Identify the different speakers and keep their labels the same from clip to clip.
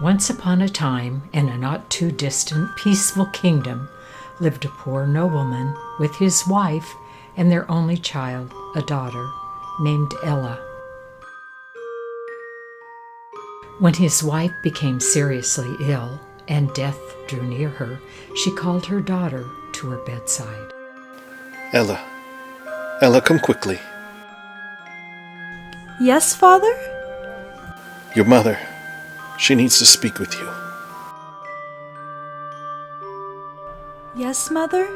Speaker 1: Once upon a time, in a not-too-distant, peaceful kingdom, lived a poor nobleman with his wife and their only child, a daughter, named Ella. When his wife became seriously ill and death drew near her, she called her daughter to her bedside.
Speaker 2: Ella. Ella, come quickly.
Speaker 3: Yes, Father?
Speaker 2: Your mother. She needs to speak with you.
Speaker 3: Yes, Mother?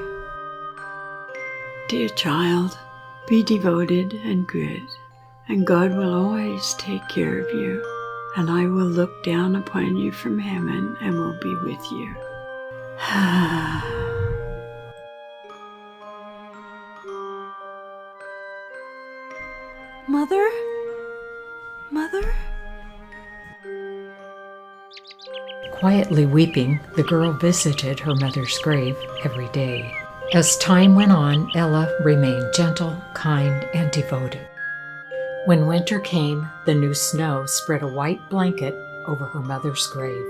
Speaker 4: Dear child, be devoted and good, and God will always take care of you, and I will look down upon you from heaven and will be with you.
Speaker 3: Mother? Mother?
Speaker 1: Quietly weeping, the girl visited her mother's grave every day. As time went on, Ella remained gentle, kind, and devoted. When winter came, the new snow spread a white blanket over her mother's grave.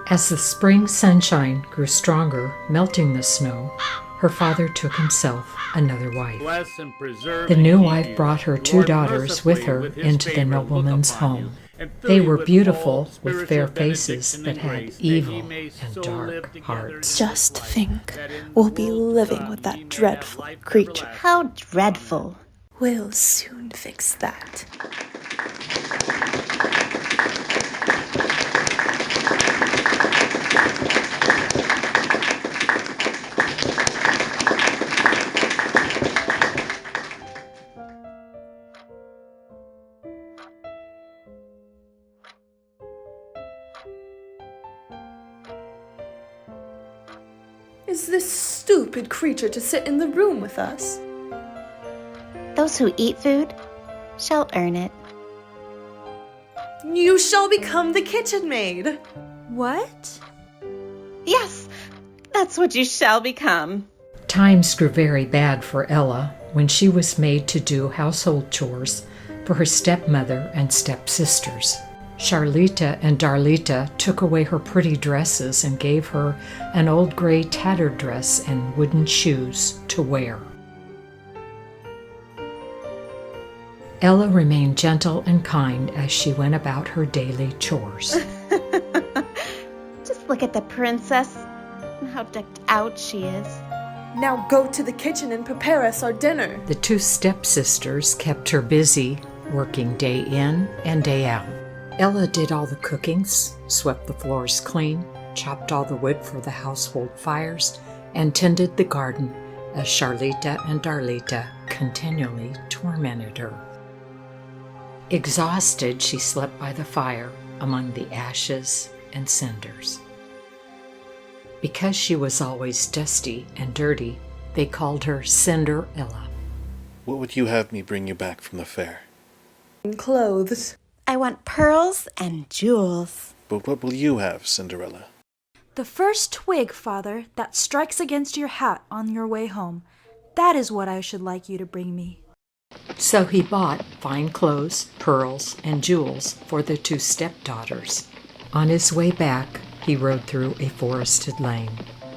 Speaker 1: As the spring sunshine grew stronger, melting the snow, her father took himself another wife. The new wife brought her two daughters with her into the nobleman's home. They were beautiful, with fair faces that had evil and dark hearts.
Speaker 5: Just think, we'll be living with that dreadful creature.
Speaker 6: How dreadful.
Speaker 5: We'll soon fix that. Is this stupid creature to sit in the room with us?
Speaker 6: Those who eat food shall earn it.
Speaker 5: You shall become the kitchen maid.
Speaker 3: What?
Speaker 6: Yes, that's what you shall become.
Speaker 1: Times grew very bad for Ella when she was made to do household chores for her stepmother and stepsisters. Charlita and Darlita took away her pretty dresses and gave her an old gray tattered dress and wooden shoes to wear. Ella remained gentle and kind as she went about her daily chores.
Speaker 6: Just look at the princess and how decked out she is.
Speaker 5: Now go to the kitchen and prepare us our dinner.
Speaker 1: The two stepsisters kept her busy, working day in and day out. Ella did all the cookings, swept the floors clean, chopped all the wood for the household fires, and tended the garden as Charlita and Darlita continually tormented her. Exhausted, she slept by the fire among the ashes and cinders. Because she was always dusty and dirty, they called her Cinderella.
Speaker 2: What would you have me bring you back from the fair?
Speaker 5: And clothes.
Speaker 6: I want pearls and jewels.
Speaker 2: But what will you have, Cinderella?
Speaker 3: The first twig, Father, that strikes against your hat on your way home. That is what I should like you to bring me.
Speaker 1: So he bought fine clothes, pearls, and jewels for the two stepdaughters. On his way back, he rode through a forested lane.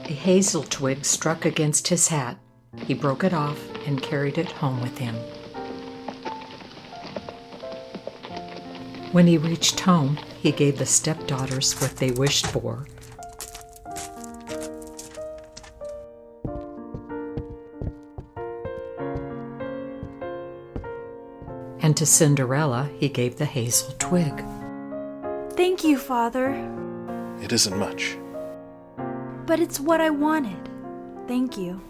Speaker 1: A hazel twig struck against his hat. He broke it off and carried it home with him. When he reached home, he gave the stepdaughters what they wished for. And to Cinderella, he gave the hazel twig.
Speaker 3: Thank you, Father.
Speaker 2: It isn't much.
Speaker 3: But it's what I wanted. Thank you.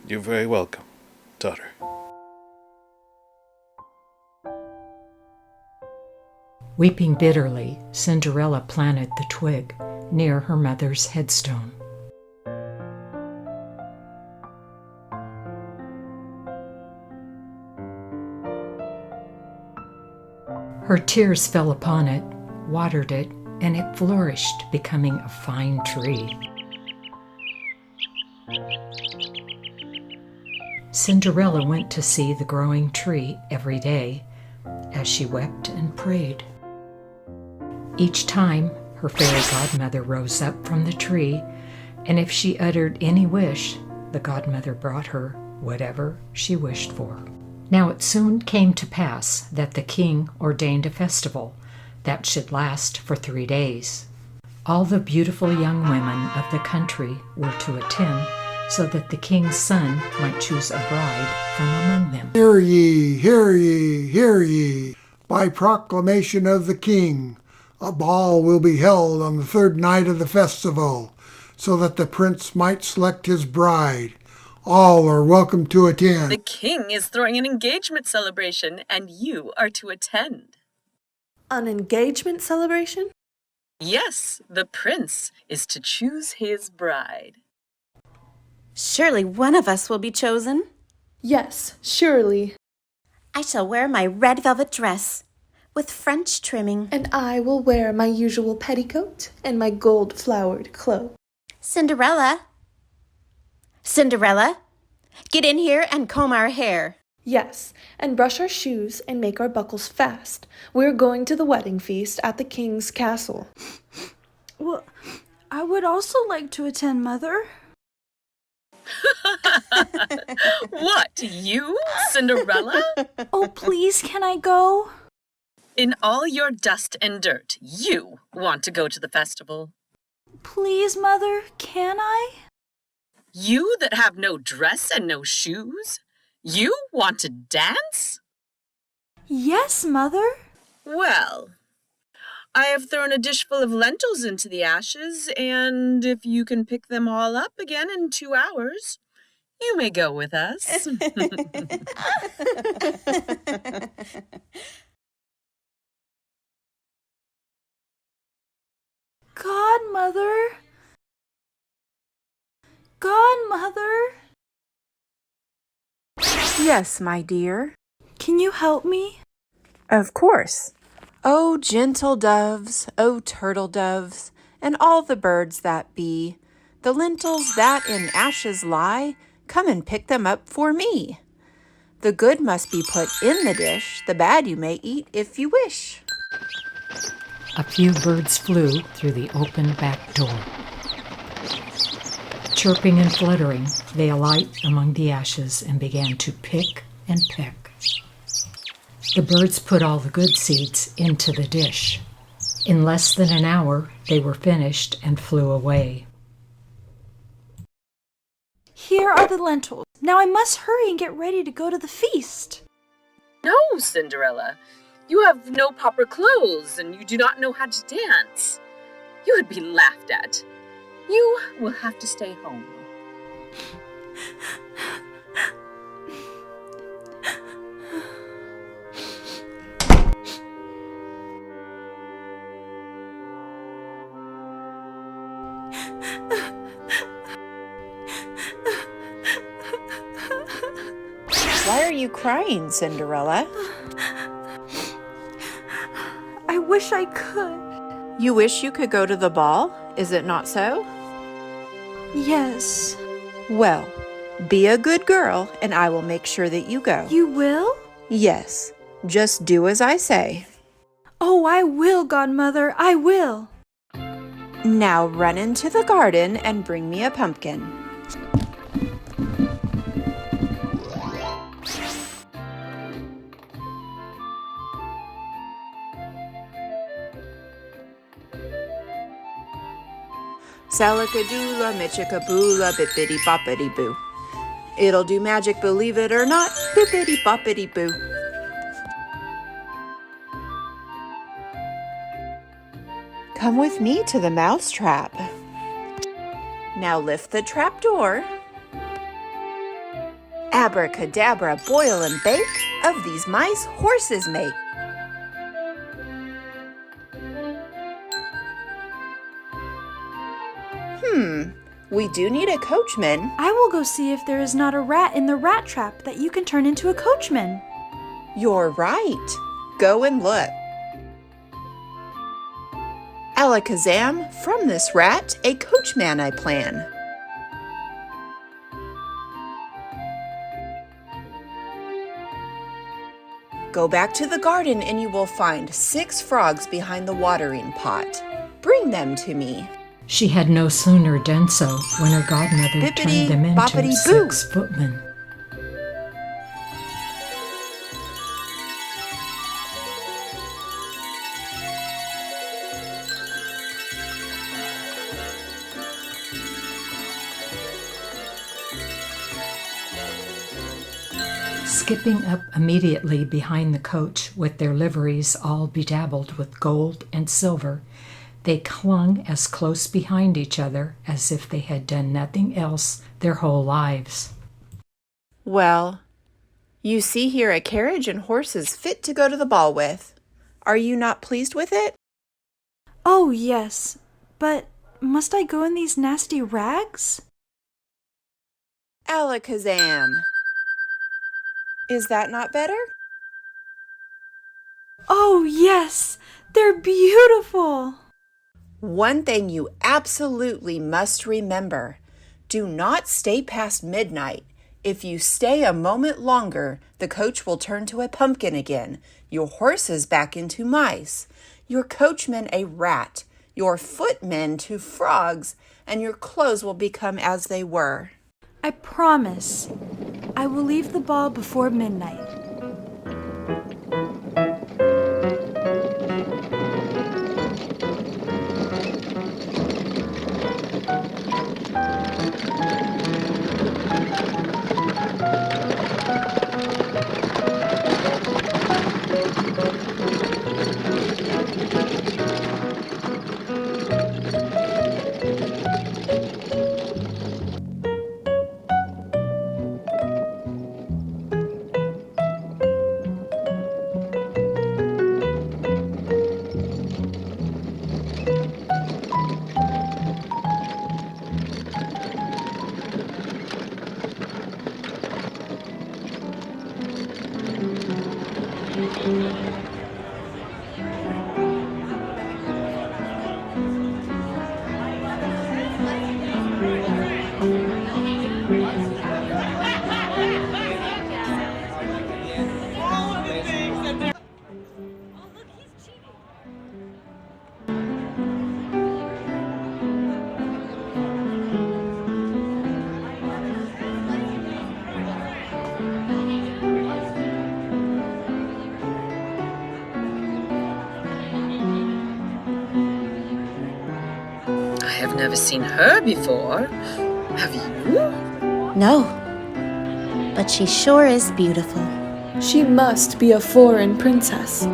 Speaker 2: You're very welcome, daughter.
Speaker 1: Weeping bitterly, Cinderella planted the twig near her mother's headstone. Her tears fell upon it, watered it, and it flourished, becoming a fine tree. Cinderella went to see the growing tree every day as she wept and prayed. Each time, her fairy godmother rose up from the tree, and if she uttered any wish, the godmother brought her whatever she wished for. Now it soon came to pass that the king ordained a festival that should last for 3 days. All the beautiful young women of the country were to attend, so that the king's son might choose a bride from among them.
Speaker 7: Hear ye, hear ye, hear ye. By proclamation of the king, a ball will be held on the 3rd night of the festival, so that the prince might select his bride. All are welcome to attend.
Speaker 8: The king is throwing an engagement celebration, and you are to attend.
Speaker 5: An engagement celebration?
Speaker 8: Yes, the prince is to choose his bride.
Speaker 6: Surely one of us will be chosen.
Speaker 5: Yes, surely.
Speaker 6: I shall wear my red velvet dress with French trimming.
Speaker 5: And I will wear my usual petticoat and my gold-flowered cloak.
Speaker 6: Cinderella! Cinderella, get in here and comb our hair.
Speaker 5: Yes, and brush our shoes and make our buckles fast. We're going to the wedding feast at the king's castle.
Speaker 3: Well, I would also like to attend, Mother.
Speaker 8: What, you, Cinderella?
Speaker 3: Oh, please, can I go?
Speaker 8: In all your dust and dirt, you want to go to the festival?
Speaker 3: Please, Mother, can I?
Speaker 8: You that have no dress and no shoes? You want to dance?
Speaker 3: Yes, Mother.
Speaker 8: Well, I have thrown a dish full of lentils into the ashes, and if you can pick them all up again in 2 hours, you may go with us.
Speaker 3: Godmother. Godmother.
Speaker 9: Yes, my dear.
Speaker 3: Can you help me?
Speaker 9: Of course. O gentle doves, O turtle doves, and all the birds that be, the lentils that in ashes lie, come and pick them up for me. The good must be put in the dish, the bad you may eat if you wish.
Speaker 1: A few birds flew through the open back door. Chirping and fluttering, they alight among the ashes and began to pick and peck. The birds put all the good seeds into the dish. In less than an hour, they were finished and flew away.
Speaker 3: Here are the lentils. Now I must hurry and get ready to go to the feast.
Speaker 8: No, Cinderella. You have no proper clothes, and you do not know how to dance. You would be laughed at. You will have to stay home.
Speaker 9: Why are you crying, Cinderella?
Speaker 3: I wish I could.
Speaker 9: You wish you could go to the ball, is it not so?
Speaker 3: Yes.
Speaker 9: Well, be a good girl, and I will make sure that you go.
Speaker 3: You will?
Speaker 9: Yes, just do as I say.
Speaker 3: Oh, I will, Godmother, I will.
Speaker 9: Now run into the garden and bring me a pumpkin. Salakadoola, michikaboola, bippity boppity boo. It'll do magic, believe it or not, bippity boppity boo. Come with me to the mouse trap. Now lift the trap door. Abracadabra, boil and bake, of these mice horses make. We do need a coachman.
Speaker 3: I will go see if there is not a rat in the rat trap that you can turn into a coachman.
Speaker 9: You're right. Go and look. Alakazam, from this rat, a coachman I plan. Go back to the garden and you will find 6 frogs behind the watering pot. Bring them to me.
Speaker 1: She had no sooner done so when her godmother
Speaker 9: Bippity,
Speaker 1: turned them into
Speaker 9: boppity,
Speaker 1: 6 footmen. Skipping up immediately behind the coach with their liveries all bedabbled with gold and silver, they clung as close behind each other as if they had done nothing else their whole lives.
Speaker 9: Well, you see here a carriage and horses fit to go to the ball with. Are you not pleased with it?
Speaker 3: Oh, yes, but must I go in these nasty rags?
Speaker 9: Alakazam! Is that not better?
Speaker 3: Oh, yes, they're beautiful.
Speaker 9: One thing you absolutely must remember. Do not stay past midnight. If you stay a moment longer, the coach will turn to a pumpkin again, your horses back into mice, your coachman a rat, your footmen to frogs, and your clothes will become as they were.
Speaker 3: I promise. I will leave the ball before midnight.
Speaker 8: I have never seen her before. Have you?
Speaker 6: No, but she sure is beautiful.
Speaker 5: She must be a foreign princess.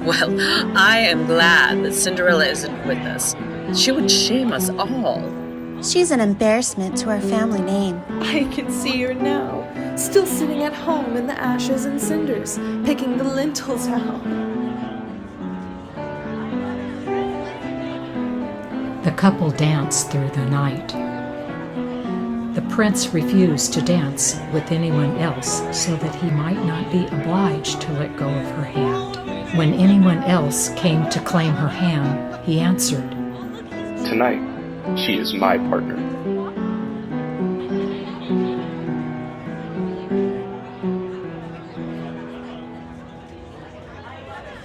Speaker 8: Well, I am glad that Cinderella isn't with us. She would shame us all.
Speaker 6: She's an embarrassment to our family name.
Speaker 5: I can see her now, still sitting at home in the ashes and cinders, picking the lentils out.
Speaker 1: The couple danced through the night. The prince refused to dance with anyone else so that he might not be obliged to let go of her hand. When anyone else came to claim her hand, he answered,
Speaker 10: Tonight, she is my partner.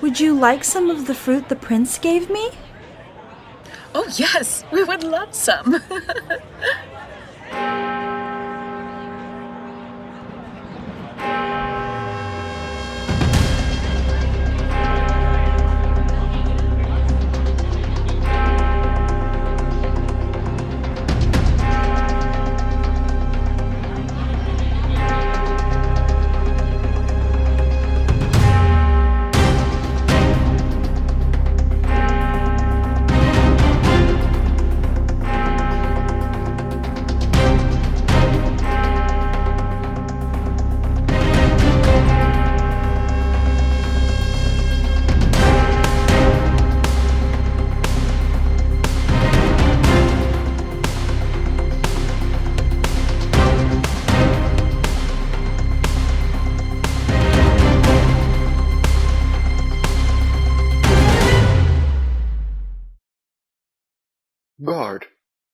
Speaker 3: Would you like some of the fruit the prince gave me?
Speaker 8: Oh, yes, we would love some.
Speaker 10: Guard,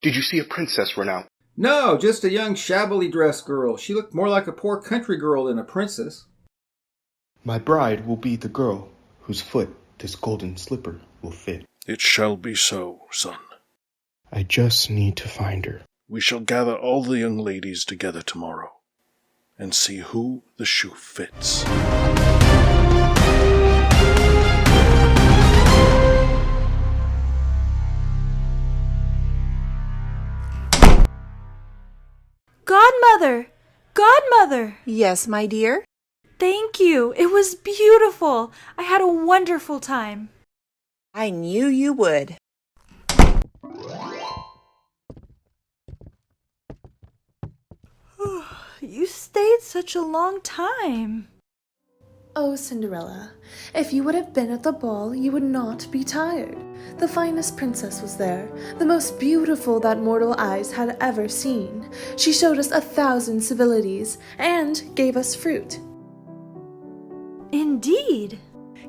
Speaker 10: did you see a princess run out?
Speaker 11: No, just a young shabbily dressed girl. She looked more like a poor country girl than a princess.
Speaker 10: My bride will be the girl whose foot this golden slipper will fit.
Speaker 2: It shall be so, son.
Speaker 10: I just need to find her.
Speaker 2: We shall gather all the young ladies together tomorrow and see who the shoe fits.
Speaker 3: Godmother! Godmother!
Speaker 9: Yes, my dear?
Speaker 3: Thank you. It was beautiful. I had a wonderful time.
Speaker 9: I knew you would.
Speaker 3: You stayed such a long time.
Speaker 5: Oh, Cinderella, if you would have been at the ball, you would not be tired. The finest princess was there, the most beautiful that mortal eyes had ever seen. She showed us 1,000 civilities and gave us fruit.
Speaker 3: Indeed.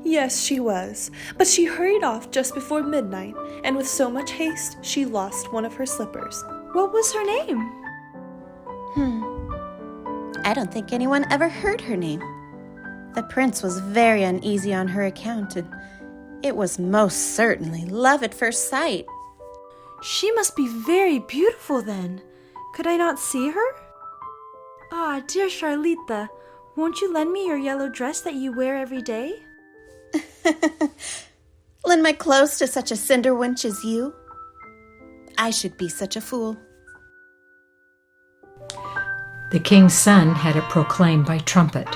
Speaker 5: Yes, she was, but she hurried off just before midnight, and with so much haste, she lost one of her slippers.
Speaker 3: What was her name?
Speaker 6: I don't think anyone ever heard her name. The prince was very uneasy on her account, and it was most certainly love at first sight.
Speaker 3: She must be very beautiful then. Could I not see her? Ah, dear Charlita, won't you lend me your yellow dress that you wear every day?
Speaker 6: Lend my clothes to such a cinder wench as you? I should be such a fool.
Speaker 1: The king's son had it proclaimed by trumpet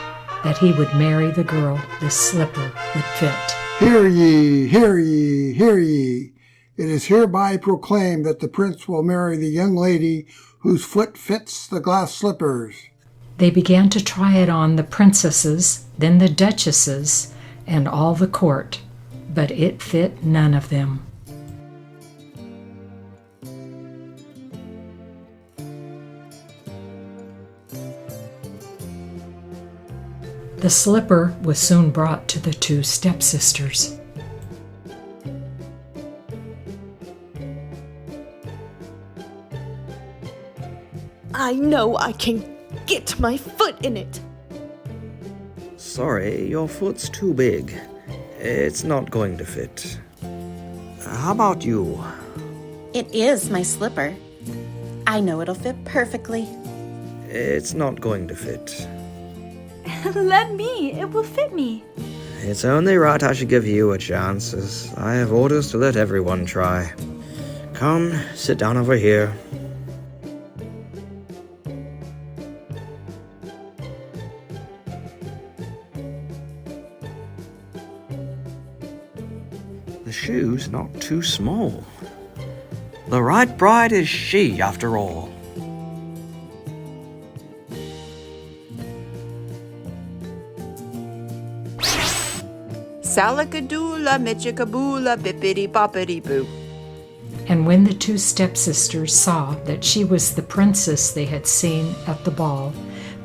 Speaker 1: that he would marry the girl this slipper would fit.
Speaker 7: Hear ye, hear ye, hear ye. It is hereby proclaimed that the prince will marry the young lady whose foot fits the glass slippers.
Speaker 1: They began to try it on the princesses, then the duchesses, and all the court, but it fit none of them. The slipper was soon brought to the two stepsisters.
Speaker 5: I know I can get my foot in it.
Speaker 11: Sorry, your foot's too big. It's not going to fit. How about you?
Speaker 6: It is my slipper. I know it'll fit perfectly.
Speaker 11: It's not going to fit.
Speaker 3: Let me. It will fit me.
Speaker 11: It's only right I should give you a chance, as I have orders to let everyone try. Come, sit down over here. The shoe's not too small. The right bride is she, after all.
Speaker 9: Salakadoola, Michikaboola, bippity boppity boo.
Speaker 1: And when the two stepsisters saw that she was the princess they had seen at the ball,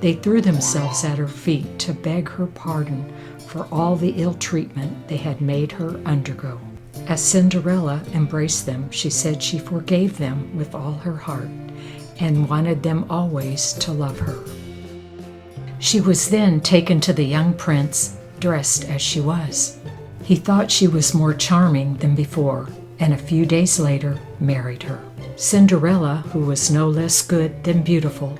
Speaker 1: they threw themselves at her feet to beg her pardon for all the ill treatment they had made her undergo. As Cinderella embraced them, she said she forgave them with all her heart and wanted them always to love her. She was then taken to the young prince, dressed as she was. He thought she was more charming than before, and a few days later married her. Cinderella, who was no less good than beautiful,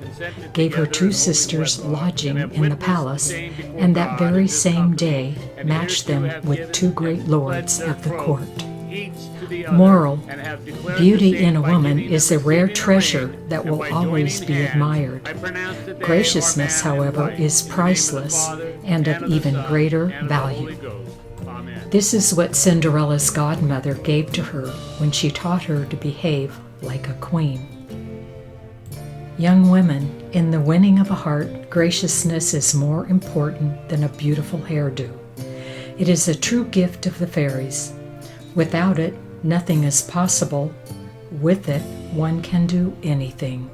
Speaker 1: gave her two sisters lodging in the palace, and that very same day matched them with two great lords at the court. Moral: beauty in a woman is a rare treasure that will always be admired. Graciousness, however, is priceless and of even greater value. This is what Cinderella's godmother gave to her when she taught her to behave like a queen. Young women, in the winning of a heart, graciousness is more important than a beautiful hairdo. It is a true gift of the fairies. Without it, nothing is possible. With it, one can do anything.